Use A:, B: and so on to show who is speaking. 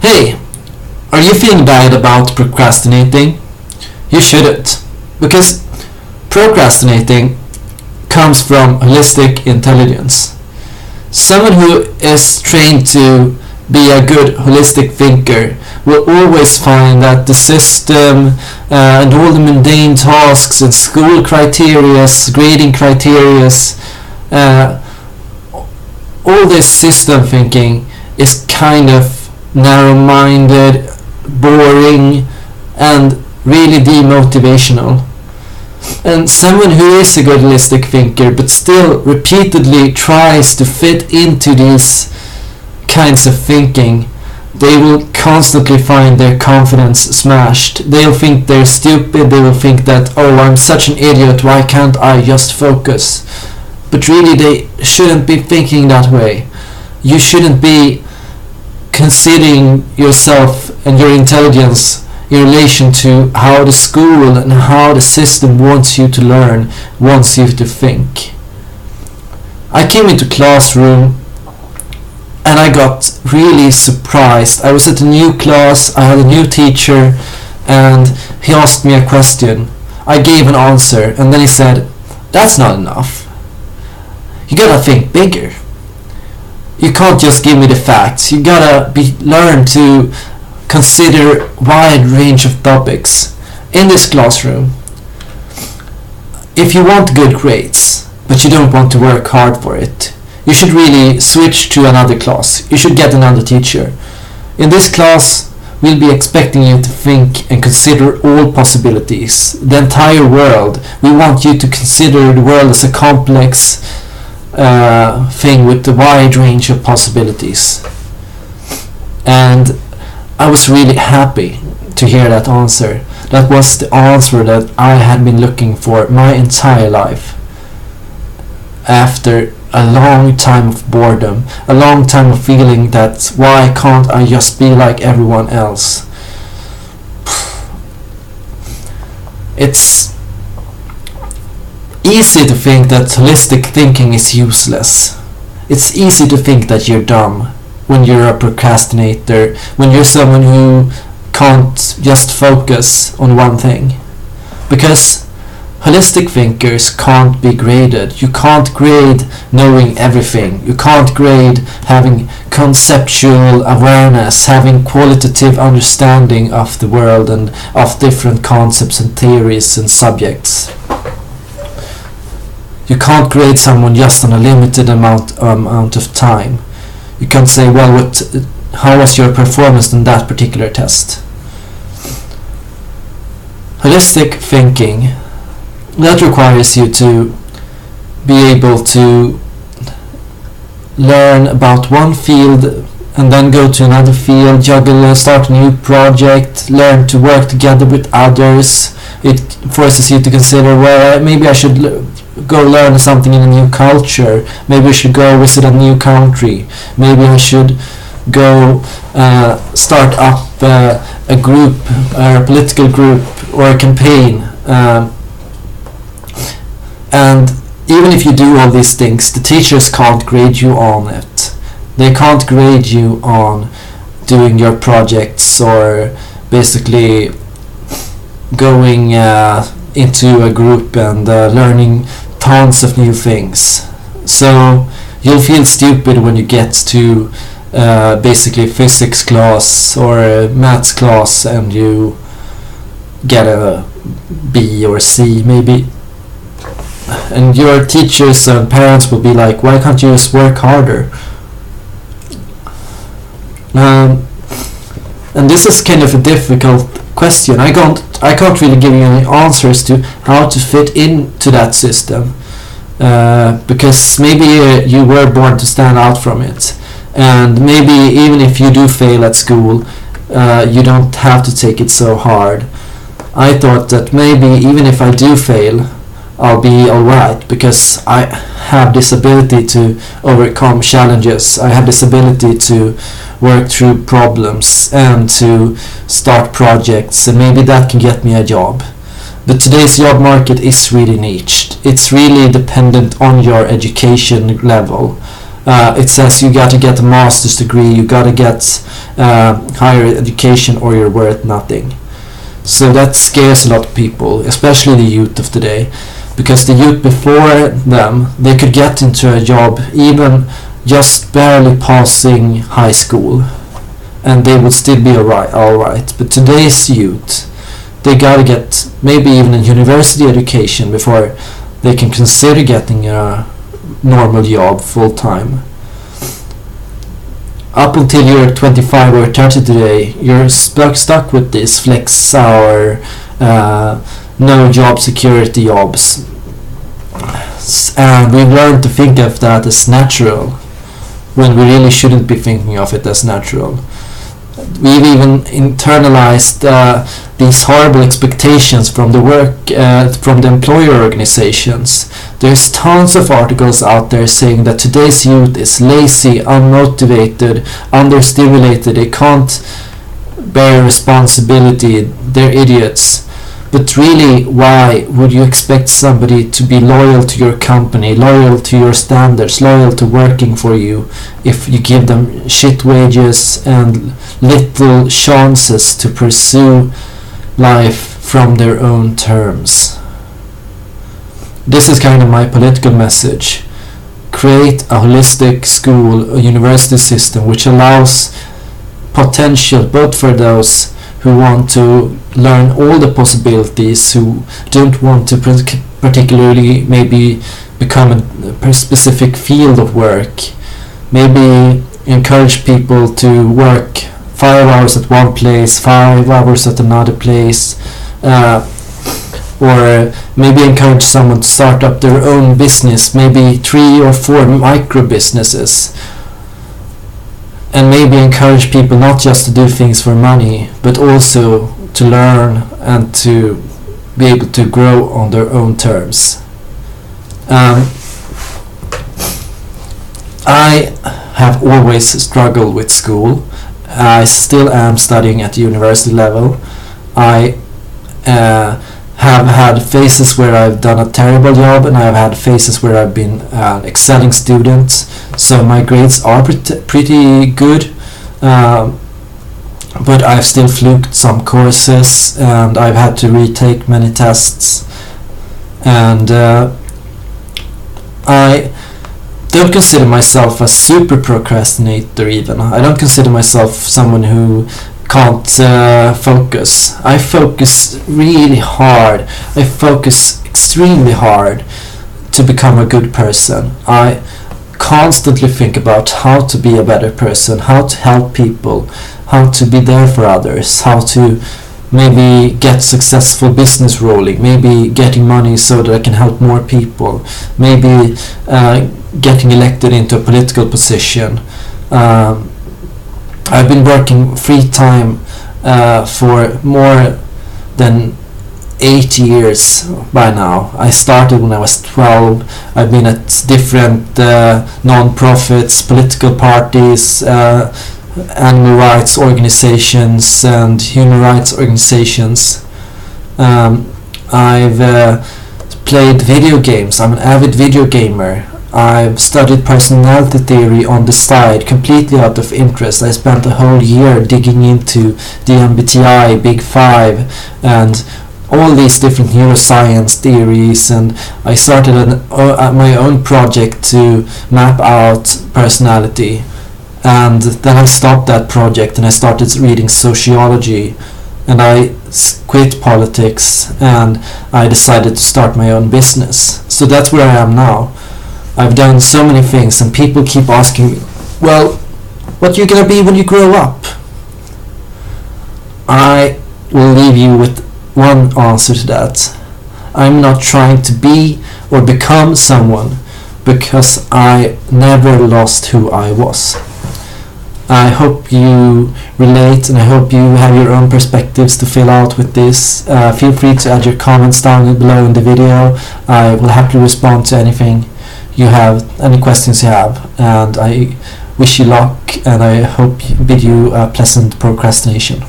A: Hey, are you feeling bad about procrastinating? You shouldn't, because procrastinating comes from holistic intelligence. Someone who is trained to be a good holistic thinker will always find that the system and all the mundane tasks and school criterias, grading criterias, uh, all this system thinking is kind of narrow-minded, boring, and really demotivational. And someone who is a good holistic thinker but still repeatedly tries to fit into these kinds of thinking, they will constantly find their confidence smashed. They'll think they're stupid, they will think that, oh, I'm such an idiot, why can't I just focus? But really they shouldn't be thinking that way. You shouldn't be considering yourself and your intelligence in relation to how the school and how the system wants you to learn, wants you to think. I came into classroom and I got really surprised. I was at a new class, I had a new teacher, and he asked me a question. I gave an answer, and then he said, "That's not enough. You gotta think bigger. You can't just give me the facts. You gotta learn to consider a wide range of topics." In this classroom, if you want good grades, but you don't want to work hard for it, you should really switch to another class. You should get another teacher. In this class, we'll be expecting you to think and consider all possibilities, the entire world. We want you to consider the world as a complex thing with a wide range of possibilities. And I was really happy to hear that answer. That was the answer that I had been looking for my entire life. After a long time of boredom, a long time of feeling that why can't I just be like everyone else? It's easy to think that holistic thinking is useless. It's easy to think that you're dumb when you're a procrastinator, when you're someone who can't just focus on one thing. Because holistic thinkers can't be graded. You can't grade knowing everything. You can't grade having conceptual awareness, having qualitative understanding of the world and of different concepts and theories and subjects. You can't grade someone just on a limited amount of time. You can't say, well, how was your performance in that particular test? Holistic thinking, that requires you to be able to learn about one field and then go to another field, juggle, start a new project, learn to work together with others. It forces you to consider, well, maybe I should go learn something in a new culture. Maybe I should go visit a new country. Maybe I should go start up a group, a political group, or a campaign. And even if you do all these things, the teachers can't grade you on it. They can't grade you on doing your projects or basically going into a group and learning tons of new things. So you'll feel stupid when you get to basically physics class or maths class and you get a B or C maybe. And your teachers and parents will be like, why can't you just work harder? And this is kind of a difficult question. I can't really give you any answers to how to fit into that system, because maybe you were born to stand out from it, and maybe even if you do fail at school, you don't have to take it so hard. I thought that maybe even if I do fail, I'll be alright, because I have this ability to overcome challenges. I have this ability to work through problems and to start projects, and maybe that can get me a job. But today's job market is really niched. It's really dependent on your education level. it says you got to get a master's degree, you got to get higher education, or you're worth nothing. So that scares a lot of people, especially the youth of today, because the youth before them, they could get into a job even just barely passing high school, and they would still be alright. But today's youth, they gotta get maybe even a university education before they can consider getting a normal job full time. Up until you're 25 or 30 today, you're stuck with this flex hour, no job security jobs. And we've learned to think of that as natural, when we really shouldn't be thinking of it as natural. We've even internalized these horrible expectations from the from the employer organizations. There's tons of articles out there saying that today's youth is lazy, unmotivated, understimulated, they can't bear responsibility, they're idiots. But really, why would you expect somebody to be loyal to your company, loyal to your standards, loyal to working for you, if you give them shit wages and little chances to pursue life from their own terms? This is kind of my political message. Create a holistic school, a university system which allows potential both for those who want to learn all the possibilities, who don't want to particularly maybe become a specific field of work. Maybe encourage people to work 5 hours at one place, 5 hours at another place, or maybe encourage someone to start up their own business, maybe 3 or 4 micro businesses. And maybe encourage people not just to do things for money, but also to learn and to be able to grow on their own terms. I have always struggled with school. I still am studying at the university level. I have had phases where I've done a terrible job, and I've had phases where I've been an excelling student. So my grades are pretty good, but I've still fluked some courses, and I've had to retake many tests. And I don't consider myself a super procrastinator even. I don't consider myself someone who can't focus. I focus really hard. I focus extremely hard to become a good person. I constantly think about how to be a better person, how to help people, how to be there for others, how to maybe get successful business rolling, maybe getting money so that I can help more people, maybe getting elected into a political position. I've been working free time for more than 8 years by now. I started when I was 12. I've been at different non-profits, political parties, animal rights organizations and human rights organizations. I've played video games. I'm an avid video gamer. I've studied personality theory on the side, completely out of interest. I spent a whole year digging into the MBTI, Big Five, and all these different neuroscience theories, and I started my own project to map out personality. And then I stopped that project and I started reading sociology, and I quit politics and I decided to start my own business. So that's where I am now. I've done so many things, and people keep asking me, well, what are you gonna be when you grow up? I will leave you with one answer to that. I'm not trying to be or become someone, because I never lost who I was. I hope you relate, and I hope you have your own perspectives to fill out with this. Feel free to add your comments down below in the video. I will happily respond to anything you have, any questions you have, and I wish you luck, and I hope bid you a pleasant procrastination.